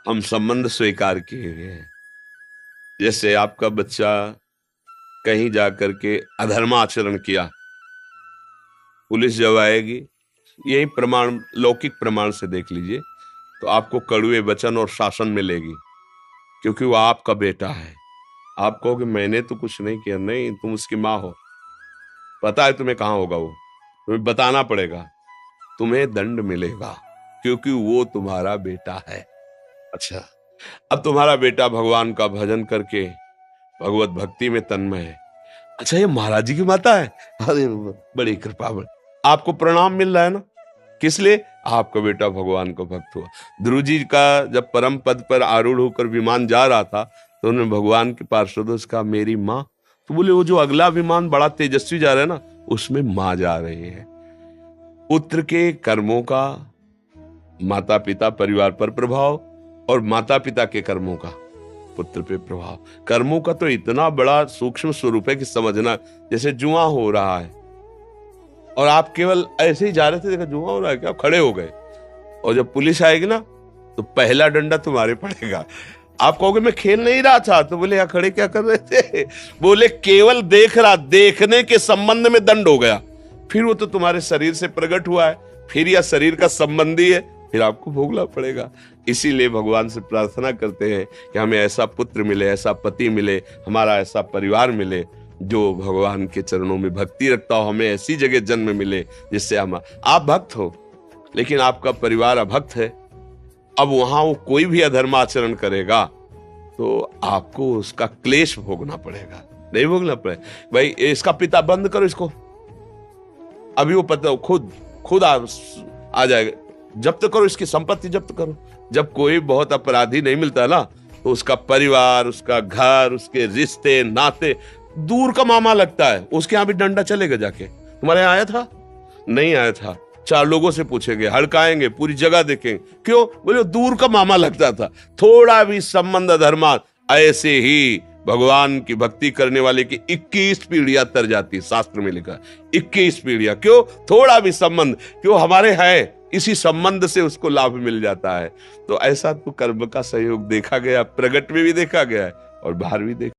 हम संबंध स्वीकार किए हुए हैं। जैसे आपका बच्चा कहीं जाकर के अधर्म आचरण किया, पुलिस जब आएगी, यही प्रमाण लौकिक प्रमाण से देख लीजिए, तो आपको कड़वे वचन और शासन मिलेगी, क्योंकि वो आपका बेटा है। आप कहोगे मैंने तो कुछ नहीं किया। नहीं, तुम उसकी माँ हो, पता है तुम्हें कहाँ होगा वो, तुम्हें बताना पड़ेगा, तुम्हें दंड मिलेगा, क्योंकि वो तुम्हारा बेटा है। अच्छा, अब तुम्हारा बेटा भगवान का भजन करके भगवत भक्ति में तन्मय है। अच्छा, ये महाराज जी की माता है, अरे बड़ी कृपा, आपको प्रणाम मिल रहा है ना, किस लिए? आपका बेटा भगवान का भक्त हुआ। ध्रुव जी का जब परम पद पर आरूढ़ होकर विमान जा रहा था, तो उन्होंने भगवान के पार्षदों से कहा मेरी माँ। तो बोले वो जो अगला विमान बड़ा तेजस्वी जा रहा है ना, उसमें माँ जा रही है। पुत्र के कर्मों का माता पिता परिवार पर प्रभाव, और माता पिता के कर्मों का पुत्र पे प्रभाव। कर्मों का तो इतना बड़ा सूक्ष्म स्वरूप है कि समझना, जैसे जुआ हो रहा है और आप केवल ऐसे ही जा रहे थे, देखा जुआ हो रहा है क्या, आप खड़े हो गए, और जब पुलिस आएगी ना तो पहला डंडा तुम्हारे पड़ेगा। आप कहोगे मैं खेल नहीं रहा था, तो बोले यहाँ खड़े क्या कर रहे थे? बोले केवल देख रहा, देखने के संबंध में दंड हो गया, फिर वो तो तुम्हारे शरीर से प्रकट हुआ है, फिर यह शरीर का संबंधी है, फिर आपको भोगना पड़ेगा। इसीलिए भगवान से प्रार्थना करते हैं कि हमें ऐसा पुत्र मिले, ऐसा पति मिले, हमारा ऐसा परिवार मिले जो भगवान के चरणों में भक्ति रखता हो, हमें ऐसी जगह जन्म मिले जिससे हम, आप भक्त हो लेकिन आपका परिवार अभक्त है, अब वहां वो कोई भी अधर्म आचरण करेगा तो आपको उसका क्लेश भोगना पड़ेगा, नहीं भोगना पड़ेगा। भाई इसका पिता बंद करो इसको, अभी वो पता खुद आ जाएगा, जब्त करो, इसकी संपत्ति जब्त करो। जब कोई बहुत अपराधी नहीं मिलता ना, तो उसका परिवार, उसका घर, उसके रिश्ते नाते दूर का मामा लगता है, उसके यहां भी डंडा चलेगा जाके। तुम्हारे यहां आया था? नहीं आया था, चार लोगों से पूछेंगे, हड़काएंगे, पूरी जगह देखेंगे, क्यों? बोले दूर का मामा लगता था। थोड़ा भी संबंध धर्मा, ऐसे ही भगवान की भक्ति करने वाले की 21 पीढ़ियां तर जाती, शास्त्र में लिखा 21 पीढ़ियां। क्यों? थोड़ा भी संबंध, क्यों? हमारे है, इसी संबंध से उसको लाभ मिल जाता है। तो ऐसा तो कर्म का सहयोग देखा गया, प्रगट में भी देखा गया है और बाहर भी देखा